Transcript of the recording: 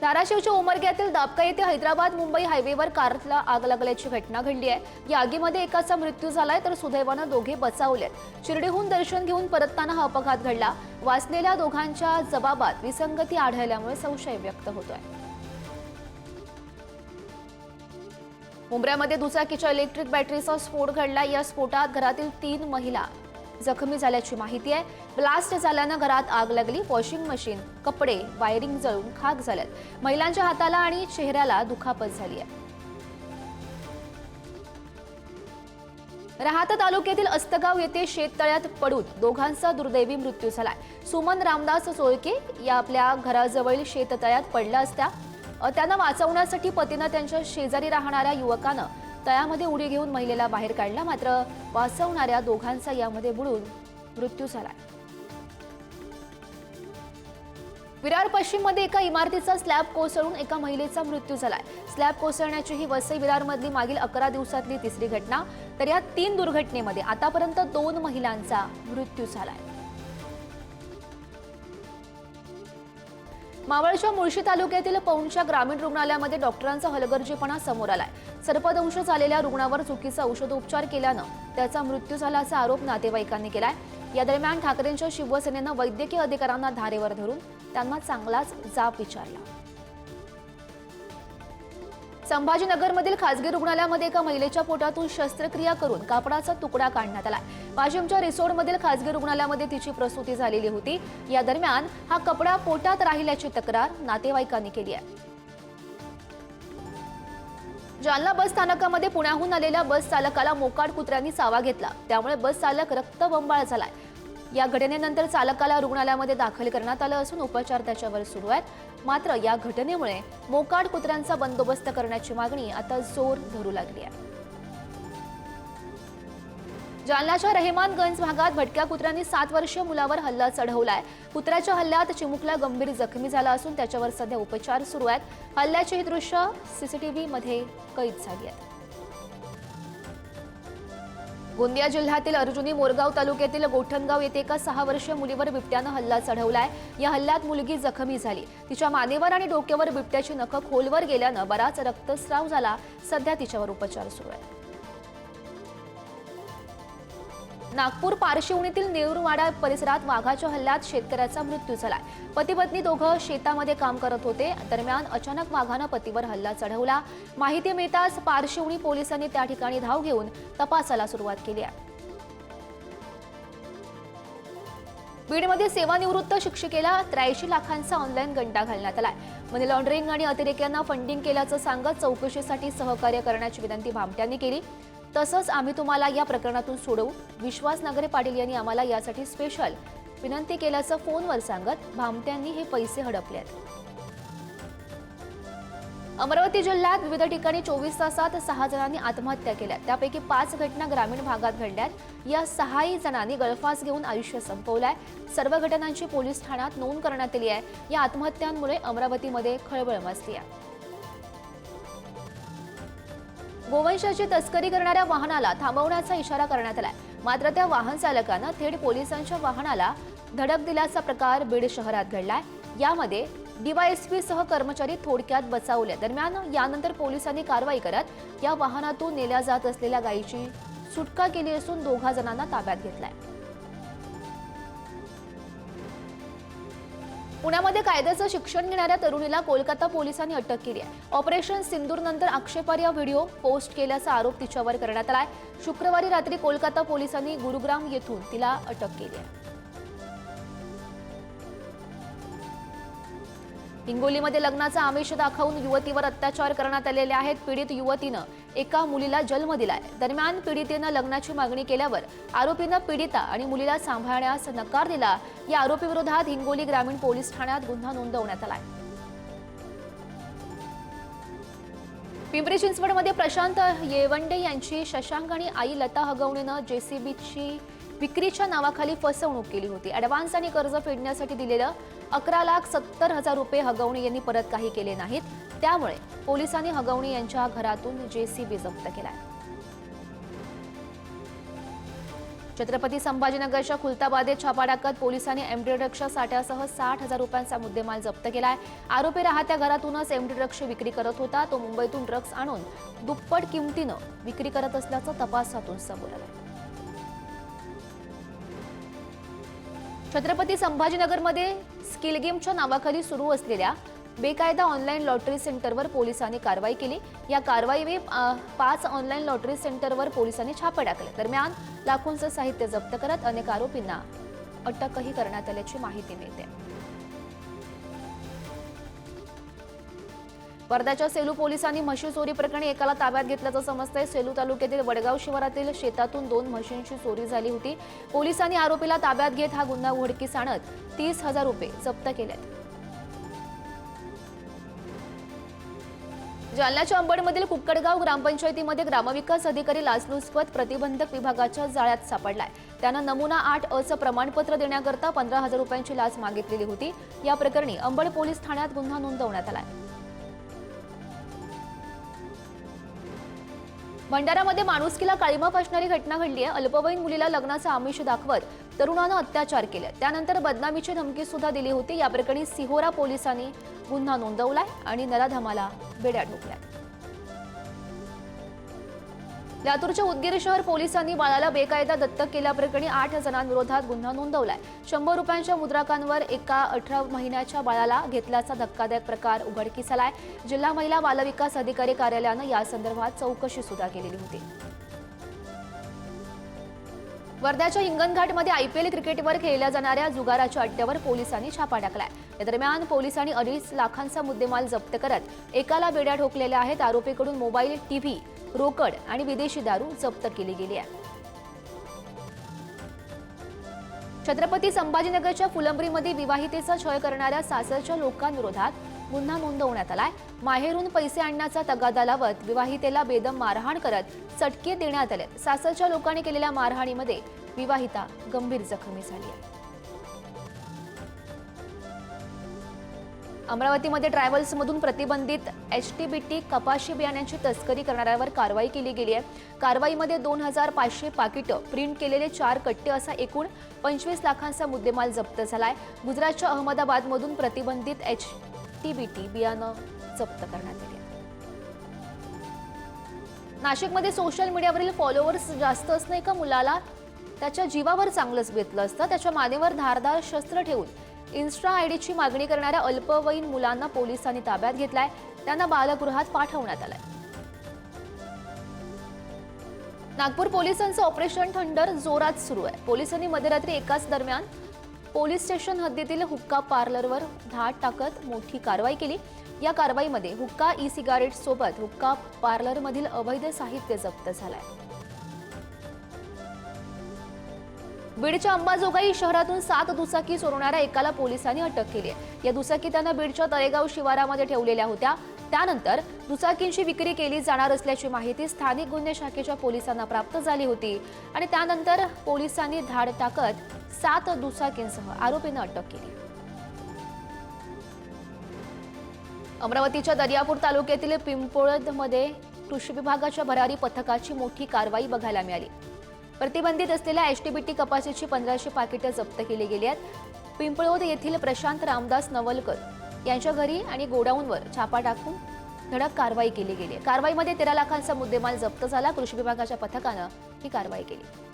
धाराशिवच्या उमरग्यातील दापका येथे हैदराबाद मुंबई हायवेवर कारला आग लागल्याची घटना घडली आहे। या आगीमध्ये एकाचा मृत्यू झालाय तर सुदैवाने दोघे बचावलेत। शिर्डीहून दर्शन घेऊन परतताना हा अपघात घडला। वाचलेल्या दोघांच्या जबाबात विसंगती आढळल्यामुळे संशय व्यक्त होतोय। मुंबईमध्ये दुचाकीच्या इलेक्ट्रिक बॅटरीचा स्फोट घडला। या स्फोटात घरातील 3 महिला जखमी झाल्याची माहिती आहे। ब्लास्ट झाल्याने घरात आग लागली। वॉशिंग मशीन, कपडे, वायरिंग जळून खाक झालेत। महिलांच्या हाताला आणि चेहऱ्याला दुखापत झाली आहे। राहाता तालुक्यातील अस्तगाव येथे शेततळ्यात पडून दोघांचा दुर्दैवी मृत्यू झालाय। सुमन रामदास सोळके या आपल्या घराजवळील शेततळ्यात पडल्या असत्या। त्यांना वाचवण्यासाठी पतीने त्यांच्या शेजारी राहणाऱ्या युवकाने तळ्यामध्ये उडी घेऊन महिलेला बाहेर काढला, मात्र वाचवणाऱ्या दोघांचा यामध्ये बुडून मृत्यू झाला। विरार पश्चिममध्ये एका इमारतीचा स्लॅब कोसळून एका महिलेचा मृत्यू झालाय। स्लॅब कोसळण्याची ही वसई विरारमधली मागील 11 दिवसातली तिसरी घटना। तर या 3 दुर्घटनेमध्ये आतापर्यंत 2 महिलांचा मृत्यू झालाय। मावळच्या मुळशी तालुक्यातील पौंडच्या ग्रामीण रुग्णालयामध्ये डॉक्टरांचा हलगर्जीपणा समोर आलाय। सर्पदंश झालेल्या रुग्णावर चुकीचा औषधोपचार केल्याने त्याचा मृत्यू झाल्याचा आरोप नातेवाईकांनी केलाय। या दरम्यान ठाकरेंच्या शिवसेनेने वैद्यकीय अधिकाऱ्यांना धारेवर धरून त्यांना चांगलाच जाब विचारला। संभाजीनगरमधील खासगी रुग्णालयामध्ये एका महिलेच्या पोटातून शस्त्रक्रिया करून कापडाचा तुकडा काढण्यात आलाय। वाशिमच्या रिसोडमधील खासगी रुग्णालयामध्ये तिची प्रसूती झालेली होती। या दरम्यान हा कपडा पोटात राहिल्याची तक्रार नातेवाईकांनी केली आहे। जालना बस स्थानकामध्ये पुण्याहून आलेल्या बस चालकाला मोकाट कुत्र्यांनी चावा घेतला, त्यामुळे बस चालक रक्तबंबाळ झालाय। या घटनेनंतर चालकाला रुग्णालयामध्ये दाखल करण्यात आलं असून उपचार त्याच्यावर सुरू आहेत। मात्र या घटनेमुळे मोकाट कुत्र्यांचा बंदोबस्त करण्याची मागणी आता जोर धरू लागली आहे। जालन्याच्या रहेमानगंज भागात भटक्या कुत्र्यांनी 7 वर्षीय मुलावर हल्ला चढवलाय। कुत्र्याच्या हल्ल्यात चिमुकला गंभीर जखमी झाला असून त्याच्यावर सध्या उपचार सुरू आहेत। हल्ल्याची ही दृश्य सीसीटीव्ही मध्ये कैद झाली आहेत। गोंदिया जिल्ह्यातील अर्जुनी मोरगाव तालुक्यातील गोठणगाव येथे एका 6 वर्षीय मुलीवर बिबट्याने हल्ला चढवलाय। या हल्ल्यात मुलगी जखमी झाली। तिच्या मानेवर आणि डोक्यावर बिबट्याची नखं खोलवर गेल्याने बराच रक्तस्राव झाला। सध्या तिच्यावर उपचार सुरू आहेत। नागपूर पारशिवणीतील नेहरूवाडा परिसरात वाघाच्या हल्ल्यात शेतकऱ्याचा मृत्यू झालाय। पती पत्नी दोघं शेतामध्ये काम करत होते। दरम्यान अचानक वाघाने पतीवर हल्ला चढवला। माहिती मिळताच पारशिवणी पोलिसांनी त्या ठिकाणी धाव घेऊन तपासाला सुरुवात केली आहे। बीडमध्ये सेवानिवृत्त शिक्षिकेला 83 लाखांचा ऑनलाईन गंडा घालण्यात आलाय। मनी लॉन्ड्रिंग आणि अतिरेक्यांना फंडिंग केल्याचं सांगत चौकशीसाठी सहकार्य करण्याची विनंती भामट्यांनी केली। तसंच आम्ही तुम्हाला या प्रकरणातून सोडवू, विश्वास नागरे पाटील यांनी आम्हाला यासाठी स्पेशल विनंती केल्याचं फोनवर सांगत भामट्यांनी हे पैसे हडपले आहेत। अमरावती जिल्ह्यात विविध ठिकाणी 24 तासात 6 जणांनी आत्महत्या केल्या। त्यापैकी 5 घटना ग्रामीण भागात घडल्यात। या 6 जणांनी गळफास घेऊन आयुष्य संपवलंय। सर्व घटनांची पोलीस ठाण्यात नोंद करण्यात आली आहे। या आत्महत्यांमुळे अमरावतीमध्ये खळबळ माजली आहे। गोवंशाची तस्करी करणाऱ्या वाहनाला थांबवण्याचा इशारा करण्यात आलाय, मात्र त्या वाहन चालकानं थेट पोलिसांच्या वाहनाला धडक दिल्याचा प्रकार बीड शहरात घडलाय। यामध्ये डीवायएसपी सह कर्मचारी थोडक्यात बचावले। दरम्यान यानंतर पोलिसांनी कारवाई करत या वाहनातून नेल्या जात असलेल्या गायीची सुटका केली असून 2 जणांना ताब्यात घेतलाय। पुण्यामध्ये कायद्याचं शिक्षण घेणाऱ्या तरुणीला कोलकाता पोलिसांनी अटक केली आहे। ऑपरेशन सिंदूर नंतर आक्षेपार्ह व्हिडिओ पोस्ट केल्याचा आरोप तिच्यावर करण्यात आलाय। शुक्रवारी रात्री कोलकाता पोलिसांनी गुरुग्राम येथून तिला अटक केली आहे। हिंगोलीमध्ये लग्नाचा आमिष दाखवून युवतीवर अत्याचार करण्यात आलेले आहेत। पीडित युवतीनं एका मुलीला जन्म दिलाय। दरम्यान पीडितेनं लग्नाची मागणी केल्यावर आरोपीनं पीडिता आणि मुलीला सांभाळण्यास नकार दिला। या आरोपीविरोधात हिंगोली ग्रामीण पोलीस ठाण्यात गुन्हा नोंदवण्यात आलाय। पिंपरी चिंचवडमध्ये प्रशांत येवंडे यांची शशांक आणि आई लता हगवणेनं जेसीबीची विक्रीच्या नावाखाली फसवणूक केली होती। ॲडव्हान्स आणि कर्ज फेडण्यासाठी दिलेलं 11,70,000 रुपये हगवणे यांनी परत काही केले नाहीत। त्यामुळे पोलिसांनी हगवणे यांच्या घरातून जेसीबी जप्त केलाय। छत्रपती संभाजीनगरच्या खुलताबादेत छापा टाकत पोलिसांनी एमडी ड्रग्सच्या साठ्यासह 60,000 रुपयांचा मुद्देमाल जप्त केलाय। आरोपी राहत्या घरातूनच एमडी ड्रग्सची विक्री करत होता। तो मुंबईतून ड्रग्स आणून दुप्पट किमतीनं विक्री करत असल्याचं तपासातून समोर आलंय। छत्रपती संभाजीनगरमध्ये स्किल गेमच्या नावाखाली सुरू असलेल्या बेकायदा ऑनलाईन लॉटरी सेंटरवर पोलिसांनी कारवाई केली। या कारवाईवेळी 5 ऑनलाईन लॉटरी सेंटरवर पोलिसांनी छापे टाकले। दरम्यान लाखोंचं साहित्य जप्त करत अनेक आरोपींना अटकही करण्यात आल्याची माहिती मिळते। वर्ध्याच्या सेलू पोलिसांनी म्हशी चोरी प्रकरणी एकाला ताब्यात घेतल्याचं समजतंय। सेलू तालुक्यातील वडगाव शिवारातील शेतातून 2 म्हशींची चोरी झाली होती। पोलिसांनी आरोपीला ताब्यात घेत हा गुन्हा उघडकीस आणत 30,000 रुपये जप्त केलेत। जालन्याच्या अंबडमधील कुक्कडगाव ग्रामपंचायतीमध्ये ग्रामविकास अधिकारी लाचलुचपत प्रतिबंधक विभागाच्या जाळ्यात सापडलाय। त्यानं नमुना 8अ प्रमाणपत्र देण्याकरता 15,000 रुपयांची लाच मागितलेली होती। या प्रकरणी अंबड पोलीस ठाण्यात गुन्हा नोंदवण्यात आलाय। भंडारामध्ये माणुसकीला काळिमा फासणारी घटना घडली आहे। अल्पवयीन मुलीला लग्नाचा आमिष दाखवत तरुणानं अत्याचार केले, त्यानंतर बदनामीची धमकी सुद्धा दिली होती। या प्रकरणी सिहोरा पोलिसांनी गुन्हा नोंदवलाय आणि नराधमाला बेड्या ठोकल्या। लातूरच्या उदगीर शहर पोलिसांनी बाळाला बेकायदा दत्तक केल्याप्रकरणी 8 जणांविरोधात गुन्हा नोंदवलाय। 100 रुपयांच्या मुद्रांकांवर एका 18 महिन्याच्या बाळाला घेतल्याचा धक्कादायक प्रकार उघडकीस आलाय। जिल्हा महिला बालविकास अधिकारी कार्यालयानं या संदर्भात चौकशी सुद्धा केलेली होती। वर्ध्याच्या हिंगणघाटमध्ये आयपीएल क्रिकेटवर खेळल्या जाणाऱ्या जुगाराच्या अड्ड्यावर पोलिसांनी छापा टाकलाय। या दरम्यान पोलिसांनी 2.5 लाखांचा मुद्देमाल जप्त करत एकाला बेड्या ठोकलेल्या आहेत। आरोपीकडून मोबाईल, टीव्ही, रोकड आणि विदेशी दारू जप्त केली गेली आहे। छत्रपती संभाजीनगरच्या फुलंब्रीमध्ये विवाहितेचा छळ करणाऱ्या सासरच्या लोकांविरोधात गुन्हा नोंदवण्यात आलाय। माहेरून पैसे आणण्याचा तगादा लावत विवाहितेला बेदम मारहाण करत चटके देण्यात आले। सासरच्या लोकांनी केलेल्या मारहाणीमध्ये विवाहिता गंभीर जखमी झाली आहे। अमरावतीमध्ये ट्रॅव्हल्समधून प्रतिबंधित एचटीबीटी कपाशी बियाण्यांची तस्करी करणाऱ्यावर कारवाई केली गेली आहे। कारवाईमध्ये 2,500 पाकिटं, प्रिंट केलेले 4 कट्टे असा एकूण 25 लाखांचा मुद्देमाल जप्त झालाय। गुजरातच्या अहमदाबादमधून प्रतिबंधित एचटीबीटी बियाणं जप्त करण्यात आली। नाशिकमध्ये सोशल मीडियावरील फॉलोअर्स जास्त असणं एका मुलाला त्याच्या जीवावर चांगलंच बेतलं असतं। त्याच्या मानेवर धारदार शस्त्र ठेवून इन्स्टा आयडीची मागणी करणाऱ्या अल्पवयीन मुलांना पोलिसांनी ताब्यात घेतलाय। त्यांना बालगृहात पाठवण्यात आलंय। नागपूर पोलिसांचं ऑपरेशन थंडर जोरात सुरू आहे। पोलिसांनी मध्यरात्री एकाच दरम्यान पोलीस स्टेशन हद्दीतील हुक्का पार्लरवर धाड टाकत मोठी कारवाई केली। या कारवाईमध्ये हुक्का, ई सिगारेट सोबत हुक्का पार्लरमधील अवैध साहित्य जप्त झालंय। बीडच्या अंबाजोगाई शहरातून 7 दुचाकी चोरणाऱ्या एकाला पोलिसांनी अटक केली आहे। या दुचाकी त्यांना बीडच्या तळेगाव शिवारामध्ये ठेवलेल्या होत्या। त्यानंतर दुचाकींची विक्री केली जाणार असल्याची माहिती स्थानिक गुन्हे शाखेच्या पोलिसांना प्राप्त झाली होती आणि त्यानंतर पोलिसांनी धाड टाकत 7 दुचाकींसह आरोपींना अटक केली। अमरावतीच्या दर्यापूर तालुक्यातील पिंपोळदमध्ये कृषी विभागाच्या भरारी पथकाची मोठी कारवाई बघायला मिळाली। प्रतिबंधित असलेल्या एचटीबीटी कपाशीची 1500 पाकिटं जप्त केली गेली आहेत। पिंपळोद येथील प्रशांत रामदास नवलकर यांच्या घरी आणि गोडाऊनवर छापा टाकून धडक कारवाई केली गेली आहे। कारवाईमध्ये 13 लाखांचा मुद्देमाल जप्त झाला। कृषी विभागाच्या पथकानं ही कारवाई केली।